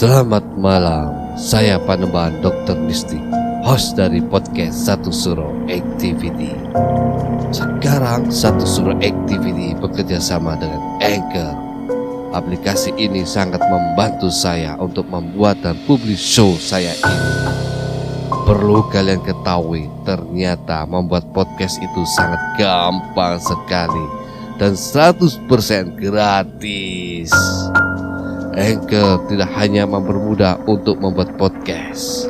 Selamat malam, saya Panembahan Dr. Mistik, host dari podcast Satu Suro Activity. Sekarang Satu Suro Activity bekerja sama dengan Anchor. Aplikasi ini sangat membantu saya untuk membuat dan publish show saya ini. Perlu kalian ketahui, ternyata membuat podcast itu sangat gampang sekali dan 100% gratis. Anchor tidak hanya mempermudah untuk membuat podcast.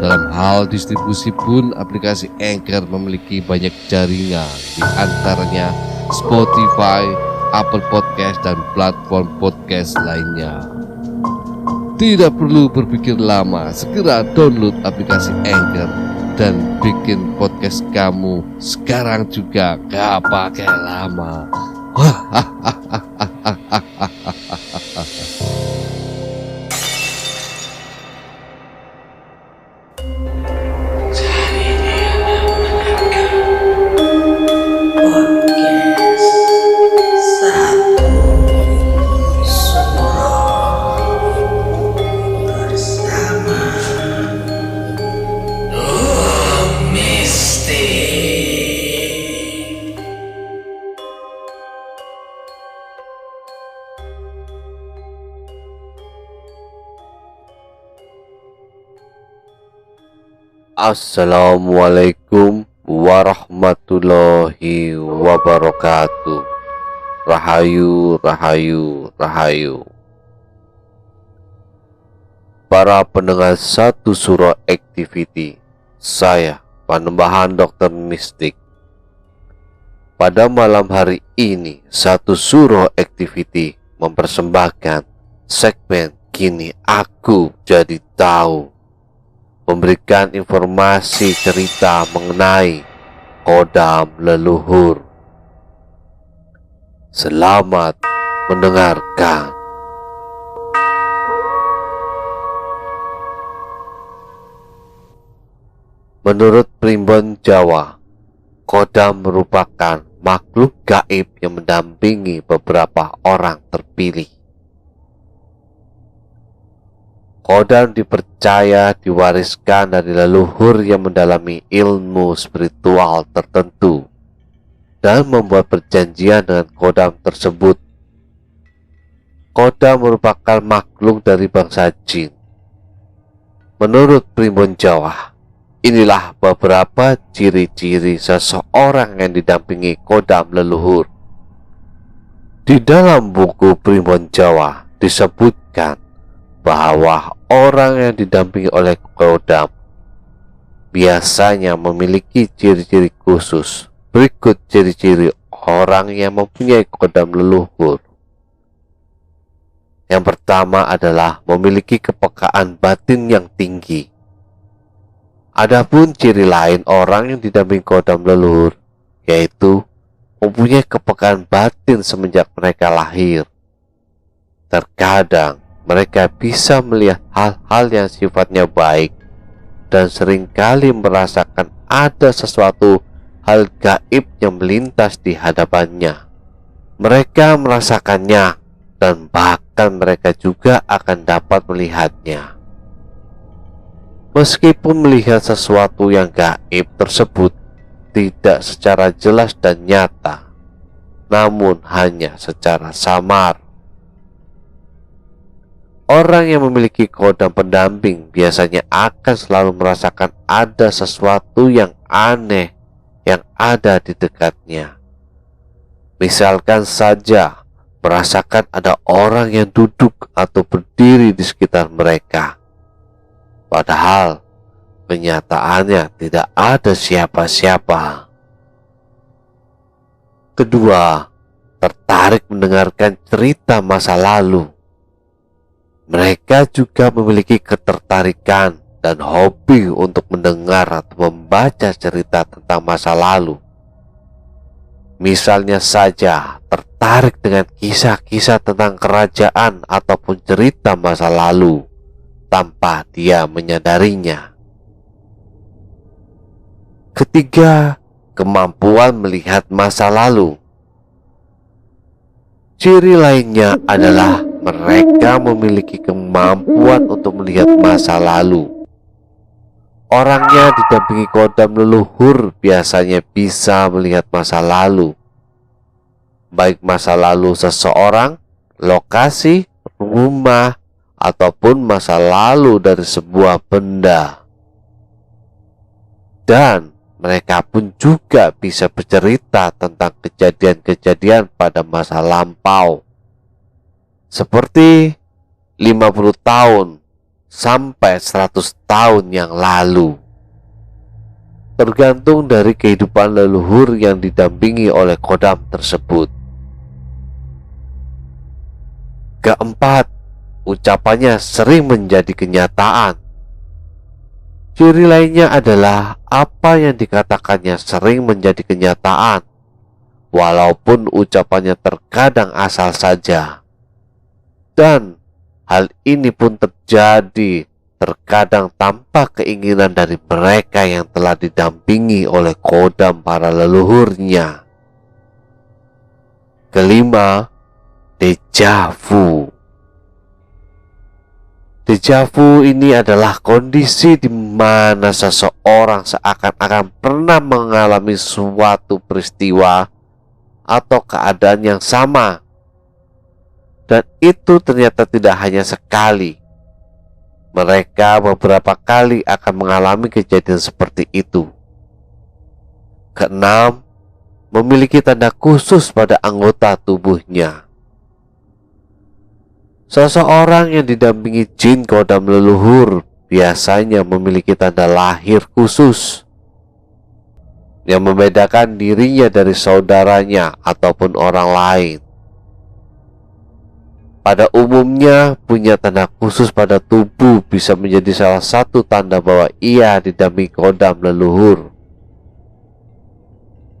Dalam hal distribusi pun aplikasi Anchor memiliki banyak jaringan, di antaranya Spotify, Apple Podcast, dan platform podcast lainnya. Tidak perlu berpikir lama, segera download aplikasi Anchor dan bikin podcast kamu sekarang juga, gak pakai lama. Assalamualaikum warahmatullahi wabarakatuh. Rahayu, rahayu, rahayu. Para pendengar Satu Suro Activity, saya Panembahan Dr. Mistik. Pada malam hari ini, Satu Suro Activity mempersembahkan segmen Kini Aku Jadi Tahu, memberikan informasi cerita mengenai kodam leluhur. Selamat mendengarkan. Menurut Primbon Jawa, kodam merupakan makhluk gaib yang mendampingi beberapa orang terpilih. Kodam dipercaya diwariskan dari leluhur yang mendalami ilmu spiritual tertentu dan membuat perjanjian dengan kodam tersebut. Kodam merupakan makhluk dari bangsa jin. Menurut Primbon Jawa, inilah beberapa ciri-ciri seseorang yang didampingi kodam leluhur. Di dalam buku Primbon Jawa disebutkan bahwa orang yang didampingi oleh kodam biasanya memiliki ciri-ciri khusus. Berikut ciri-ciri orang yang mempunyai kodam leluhur. Yang pertama adalah memiliki kepekaan batin yang tinggi. Adapun ciri lain orang yang didampingi kodam leluhur, yaitu mempunyai kepekaan batin semenjak mereka lahir. Terkadang mereka bisa melihat hal-hal yang sifatnya baik dan seringkali merasakan ada sesuatu hal gaib yang melintas di hadapannya. Mereka merasakannya dan bahkan mereka juga akan dapat melihatnya. Meskipun melihat sesuatu yang gaib tersebut tidak secara jelas dan nyata, namun hanya secara samar. Orang yang memiliki kodam pendamping biasanya akan selalu merasakan ada sesuatu yang aneh yang ada di dekatnya. Misalkan saja merasakan ada orang yang duduk atau berdiri di sekitar mereka, padahal kenyataannya tidak ada siapa-siapa. Kedua, tertarik mendengarkan cerita masa lalu. Mereka juga memiliki ketertarikan dan hobi untuk mendengar atau membaca cerita tentang masa lalu. Misalnya saja tertarik dengan kisah-kisah tentang kerajaan ataupun cerita masa lalu tanpa dia menyadarinya. Ketiga, kemampuan melihat masa lalu. Ciri lainnya adalah mereka memiliki kemampuan untuk melihat masa lalu. Orangnya didampingi kodam leluhur biasanya bisa melihat masa lalu, baik masa lalu seseorang, lokasi, rumah, ataupun masa lalu dari sebuah benda. Dan mereka pun juga bisa bercerita tentang kejadian-kejadian pada masa lampau, seperti 50 tahun sampai 100 tahun yang lalu, tergantung dari kehidupan leluhur yang didampingi oleh kodam tersebut. Keempat, ucapannya sering menjadi kenyataan. Ciri lainnya adalah apa yang dikatakannya sering menjadi kenyataan, walaupun ucapannya terkadang asal saja. Dan hal ini pun terjadi terkadang tanpa keinginan dari mereka yang telah didampingi oleh kodam para leluhurnya. Kelima, deja vu. Deja vu ini adalah kondisi di mana seseorang seakan-akan pernah mengalami suatu peristiwa atau keadaan yang sama. Dan itu ternyata tidak hanya sekali. Mereka beberapa kali akan mengalami kejadian seperti itu. Keenam, memiliki tanda khusus pada anggota tubuhnya. Seseorang yang didampingi jin kodam leluhur biasanya memiliki tanda lahir khusus yang membedakan dirinya dari saudaranya ataupun orang lain. Pada umumnya, punya tanda khusus pada tubuh bisa menjadi salah satu tanda bahwa ia didampingi kodam leluhur.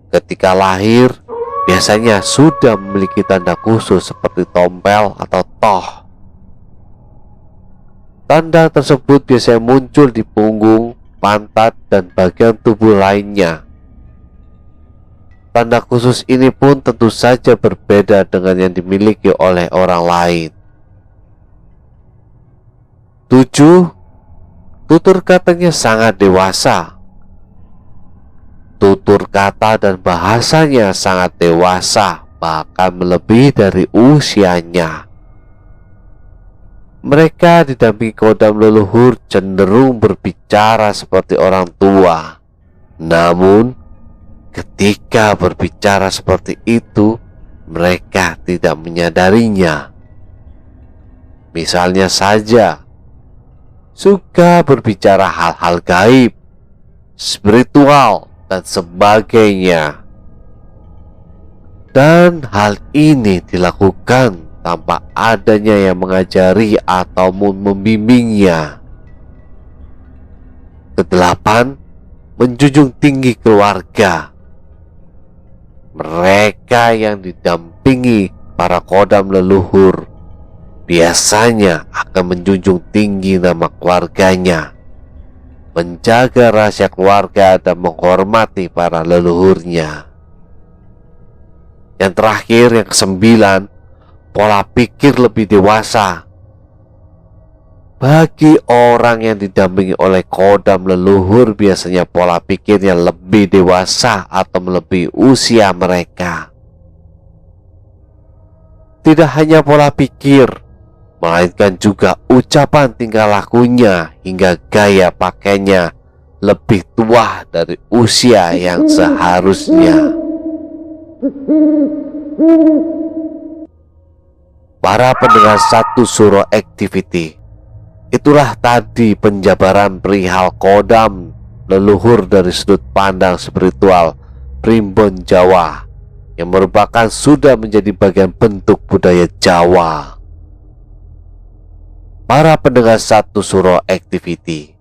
Ketika lahir, biasanya sudah memiliki tanda khusus seperti tompel atau toh. Tanda tersebut biasanya muncul di punggung, pantat, dan bagian tubuh lainnya. Tanda khusus ini pun tentu saja berbeda dengan yang dimiliki oleh orang lain. 7. Tutur katanya sangat dewasa. Tutur kata dan bahasanya sangat dewasa, bahkan melebihi dari usianya. Mereka didampingi kodam leluhur cenderung berbicara seperti orang tua. Namun, ketika berbicara seperti itu, mereka tidak menyadarinya. Misalnya saja, suka berbicara hal-hal gaib, spiritual, dan sebagainya. Dan hal ini dilakukan tanpa adanya yang mengajari atau membimbingnya. Kedelapan, menjunjung tinggi keluarga. Mereka yang didampingi para kodam leluhur biasanya akan menjunjung tinggi nama keluarganya, menjaga rahasia keluarga, dan menghormati para leluhurnya. Yang terakhir, yang kesembilan, pola pikir lebih dewasa. Bagi orang yang didampingi oleh kodam leluhur, biasanya pola pikirnya lebih dewasa atau melebihi usia mereka. Tidak hanya pola pikir, melainkan juga ucapan tingkah lakunya hingga gaya pakainya lebih tua dari usia yang seharusnya. Para pendengar Satu Suro Activity, itulah tadi penjabaran perihal kodam leluhur dari sudut pandang spiritual Primbon Jawa, yang merupakan sudah menjadi bagian bentuk budaya Jawa. Para pendengar Satu Suro Activity,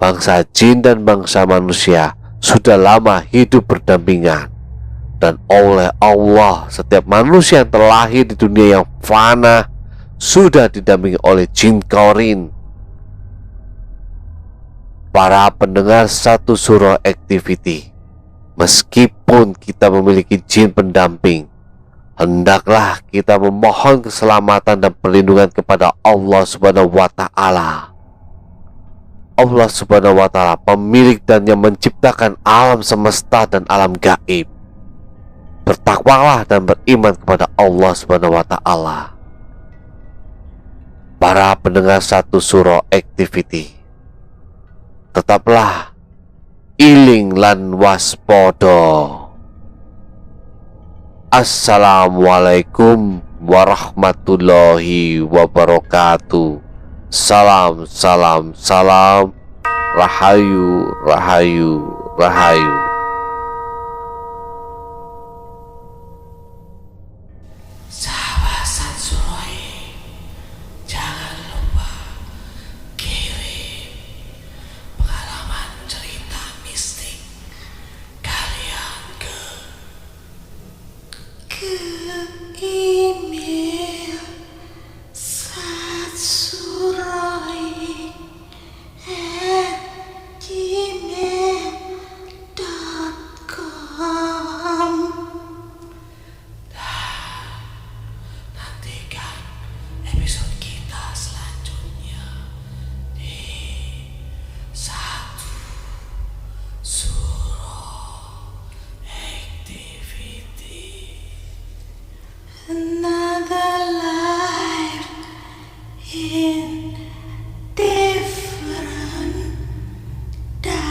bangsa jin dan bangsa manusia sudah lama hidup berdampingan. Dan oleh Allah, setiap manusia yang terlahir di dunia yang fana sudah didampingi oleh jin Kaurin. Para pendengar Satu Suro Activity, meskipun kita memiliki jin pendamping, hendaklah kita memohon keselamatan dan perlindungan kepada Allah Subhanahu wa Ta'ala. Allah Subhanahu wa Ta'ala, pemilik dan yang menciptakan alam semesta dan alam gaib. Bertakwalah dan beriman kepada Allah Subhanahu wa Ta'ala. Para pendengar Satu Suro Activity, tetaplah iling lan waspada. Assalamualaikum warahmatullahi wabarakatuh. Salam, salam, salam. Rahayu, rahayu, rahayu. Sahabat Satsuroi, jangan lupa kirim pengalaman cerita mistik kalian ke email satsuroi@gmail.com. Nantikan episode kita selanjutnya di Satu Suro Activity. Another life in different dimension.